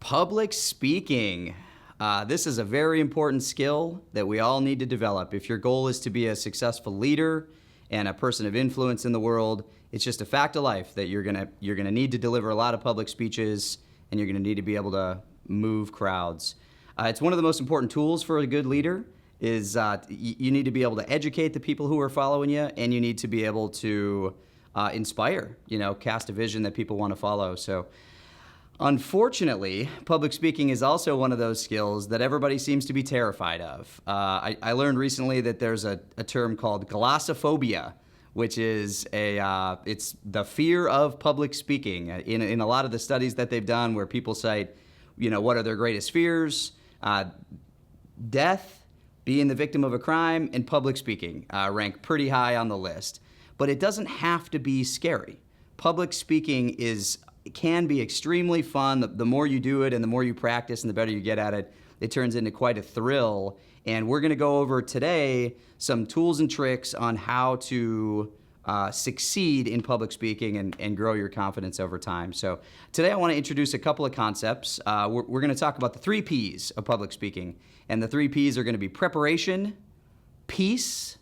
Public speaking. This is a very important skill that we all need to develop. If your goal is to be a successful leader and a person of influence in the world, it's just a fact of life that you're gonna need to deliver a lot of public speeches, and you're gonna need to be able to move crowds. It's one of the most important tools for a good leader. You need to be able to educate the people who are following you, and you need to be able to inspire, cast a vision that people want to follow. So unfortunately, public speaking is also one of those skills that everybody seems to be terrified of. I learned recently that there's a term called glossophobia, which is it's the fear of public speaking. In a lot of the studies that they've done where people cite, what are their greatest fears, death, being the victim of a crime, and public speaking rank pretty high on the list. But it doesn't have to be scary. Public speaking can be extremely fun. The more you do it and the more you practice and the better you get at it, it turns into quite a thrill. And we're going to go over today some tools and tricks on how to succeed in public speaking and grow your confidence over time. So today I want to introduce a couple of concepts. We're going to talk about the 3 Ps of public speaking. And the 3 Ps are going to be preparation, peace,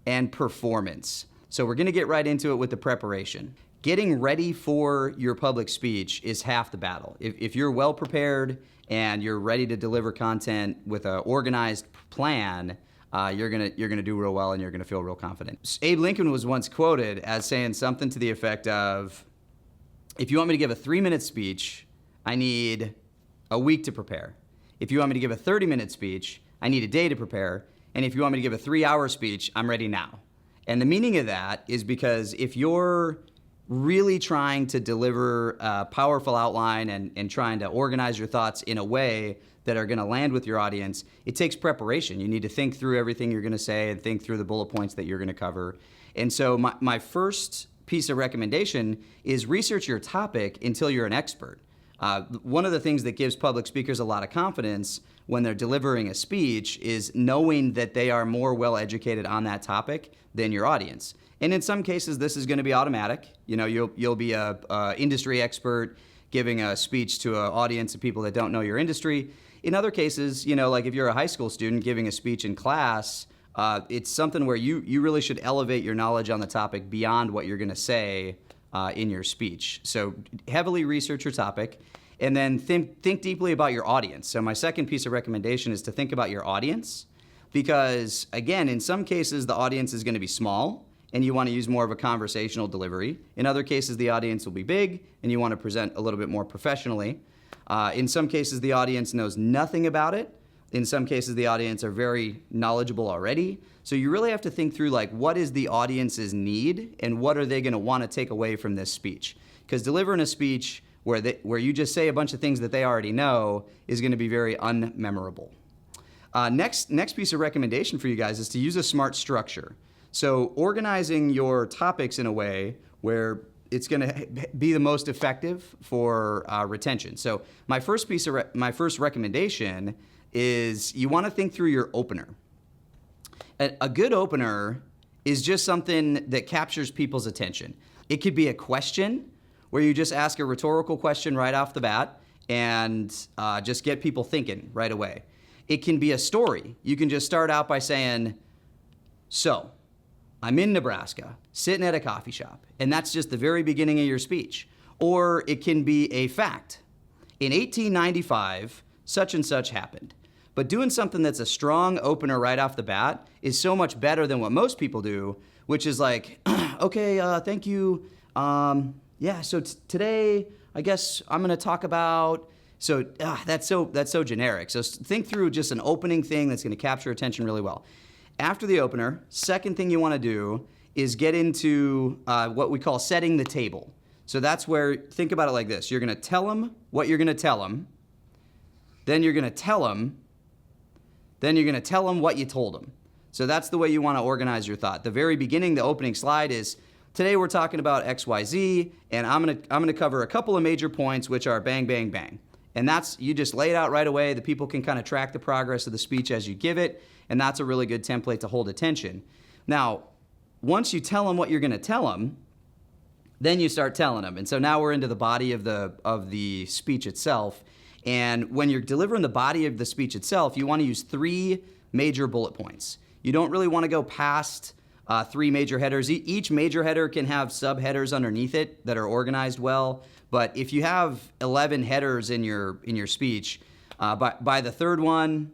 and performance. So we're going to get right into it with the preparation. Getting ready for your public speech is half the battle. If you're well prepared and you're ready to deliver content with an organized plan, you're gonna do real well and you're gonna feel real confident. Abe Lincoln was once quoted as saying something to the effect of, "If you want me to give a 3-minute speech, I need a week to prepare. If you want me to give a 30-minute speech, I need a day to prepare. And if you want me to give a 3-hour speech, I'm ready now." And the meaning of that is because if you're really trying to deliver a powerful outline and trying to organize your thoughts in a way that are going to land with your audience, it takes preparation. You need to think through everything you're going to say and think through the bullet points that you're going to cover. And so my first piece of recommendation is research your topic until you're an expert. One of the things that gives public speakers a lot of confidence when they're delivering a speech is knowing that they are more well educated on that topic than your audience. And in some cases, this is going to be automatic. You'll be a industry expert giving a speech to an audience of people that don't know your industry. In other cases, like if you're a high school student giving a speech in class, it's something where you really should elevate your knowledge on the topic beyond what you're going to say in your speech. So heavily research your topic, and then think deeply about your audience. So my second piece of recommendation is to think about your audience, because again, in some cases the audience is going to be small and you want to use more of a conversational delivery. In other cases, the audience will be big and you want to present a little bit more professionally. In some cases, the audience knows nothing about it. In some cases, the audience are very knowledgeable already. So you really have to think through, what is the audience's need and what are they going to want to take away from this speech? Because delivering a speech where you just say a bunch of things that they already know is going to be very unmemorable. Next piece of recommendation for you guys is to use a smart structure. So organizing your topics in a way where it's going to be the most effective for retention. So my first recommendation is you want to think through your opener. A good opener is just something that captures people's attention. It could be a question where you just ask a rhetorical question right off the bat and just get people thinking right away. It can be a story. You can just start out by saying, "So, I'm in Nebraska, sitting at a coffee shop," and that's just the very beginning of your speech. Or it can be a fact. "In 1895, such and such happened." But doing something that's a strong opener right off the bat is so much better than what most people do, which is like, "Okay, thank you. So today, I guess I'm going to talk about..." So that's so generic. So think through just an opening thing that's going to capture attention really well. After the opener, second thing you want to do is get into what we call setting the table. So that's where, think about it like this. You're going to tell them what you're going to tell them. Then you're going to tell them. Then you're going to tell them what you told them. So that's the way you want to organize your thought. The very beginning, the opening slide is, "Today we're talking about XYZ, and I'm going to cover a couple of major points, which are bang, bang, bang." And you just lay it out right away. The people can kind of track the progress of the speech as you give it. And that's a really good template to hold attention. Now, once you tell them what you're going to tell them, then you start telling them. And so now we're into the body of the speech itself. And when you're delivering the body of the speech itself, you want to use 3 major bullet points. You don't really want to go past 3 major headers. Each major header can have subheaders underneath it that are organized well. But if you have 11 headers in your speech, by the 3rd one,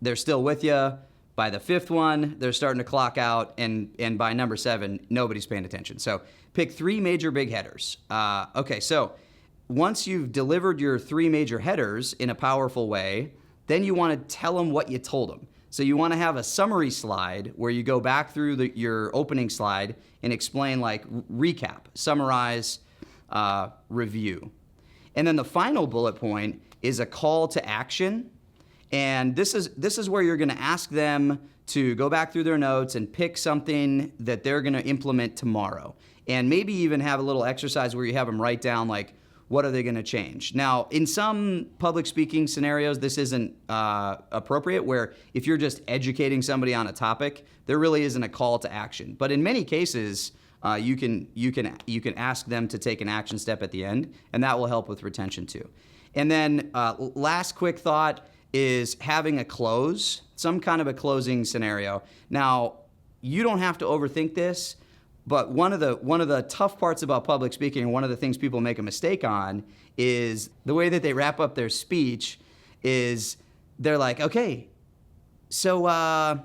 they're still with you. By the 5th one, they're starting to clock out, and by number 7, nobody's paying attention. So pick 3 major big headers. Okay, so once you've delivered your 3 major headers in a powerful way, then you want to tell them what you told them. So you want to have a summary slide where you go back through your opening slide and explain, like, recap, summarize, review. And then the final bullet point is a call to action. And this is where you're going to ask them to go back through their notes and pick something that they're going to implement tomorrow. And maybe even have a little exercise where you have them write down, like, what are they going to change? Now, in some public speaking scenarios, this isn't appropriate, where if you're just educating somebody on a topic, there really isn't a call to action. But in many cases, you can ask them to take an action step at the end, and that will help with retention too. And then last quick thought is having a close, some kind of a closing scenario. Now, you don't have to overthink this. But one of the tough parts about public speaking, and one of the things people make a mistake on, is the way that they wrap up their speech is they're like, okay, so I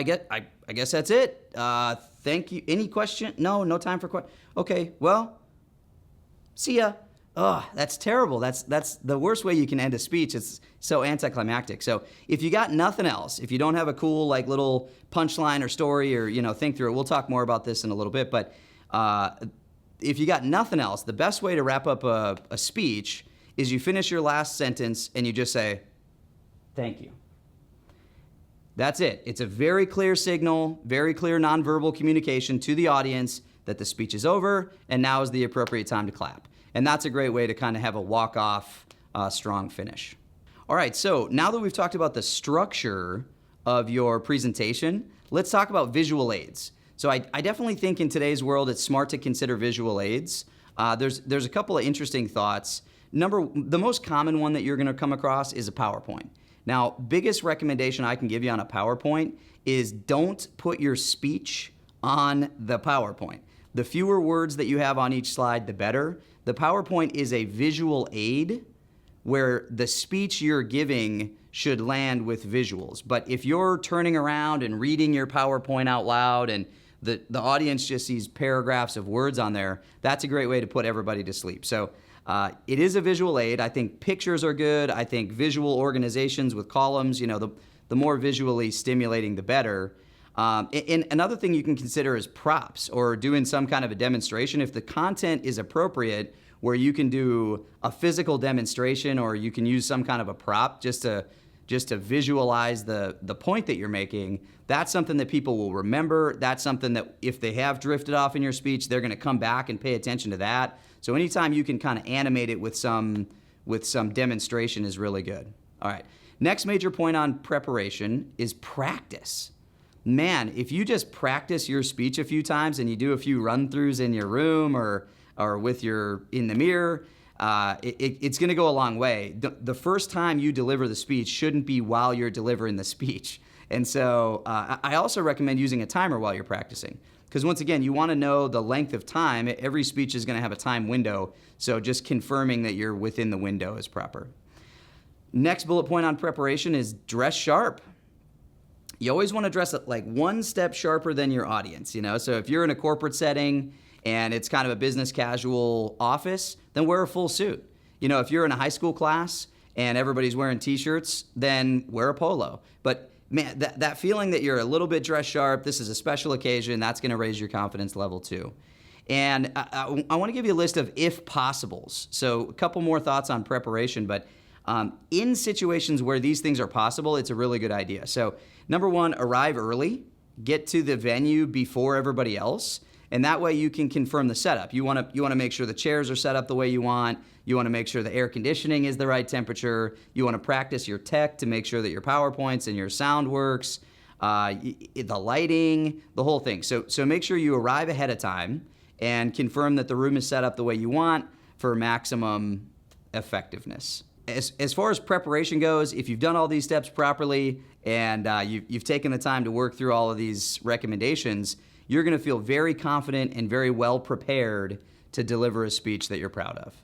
guess that's it. Thank you. Any question? No time for question. Okay, well, see ya. Oh, that's terrible. That's the worst way you can end a speech. It's so anticlimactic. So if you got nothing else, if you don't have a cool, like, little punchline or story, or, think through it, we'll talk more about this in a little bit. But if you got nothing else, the best way to wrap up a speech is you finish your last sentence and you just say, thank you. That's it. It's a very clear signal, very clear nonverbal communication to the audience that the speech is over and now is the appropriate time to clap. And that's a great way to kind of have a walk-off, strong finish. All right, so now that we've talked about the structure of your presentation, let's talk about visual aids. So I definitely think in today's world it's smart to consider visual aids. There's a couple of interesting thoughts. The most common one that you're going to come across is a PowerPoint. Now, biggest recommendation I can give you on a PowerPoint is don't put your speech on the PowerPoint. The fewer words that you have on each slide, the better. The PowerPoint is a visual aid where the speech you're giving should land with visuals. But if you're turning around and reading your PowerPoint out loud and the audience just sees paragraphs of words on there, that's a great way to put everybody to sleep. So it is a visual aid. I think pictures are good. I think visual organizations with columns, the more visually stimulating, the better. And another thing you can consider is props, or doing some kind of a demonstration. If the content is appropriate, where you can do a physical demonstration, or you can use some kind of a prop just to visualize the point that you're making, that's something that people will remember. That's something that if they have drifted off in your speech, they're going to come back and pay attention to that. So anytime you can kind of animate it with some demonstration is really good. All right. Next major point on preparation is practice. Man, if you just practice your speech a few times and you do a few run-throughs in your room or in the mirror, it's going to go a long way. The first time you deliver the speech shouldn't be while you're delivering the speech. And so I also recommend using a timer while you're practicing. Because once again, you want to know the length of time. Every speech is going to have a time window. So just confirming that you're within the window is proper. Next bullet point on preparation is dress sharp. You always want to dress it like one step sharper than your audience, So if you're in a corporate setting and it's kind of a business casual office, then wear a full suit. If you're in a high school class and everybody's wearing t-shirts, then wear a polo. But man, that feeling that you're a little bit dress sharp, this is a special occasion, that's going to raise your confidence level too. And I want to give you a list of if possibles. So a couple more thoughts on preparation, but in situations where these things are possible, it's a really good idea. So number one, arrive early, get to the venue before everybody else, and that way you can confirm the setup. You want to make sure the chairs are set up the way you want. You want to make sure the air conditioning is the right temperature. You want to practice your tech to make sure that your PowerPoints and your sound works, the lighting, the whole thing. So make sure you arrive ahead of time and confirm that the room is set up the way you want for maximum effectiveness. As far as preparation goes, if you've done all these steps properly and you've taken the time to work through all of these recommendations, you're going to feel very confident and very well prepared to deliver a speech that you're proud of.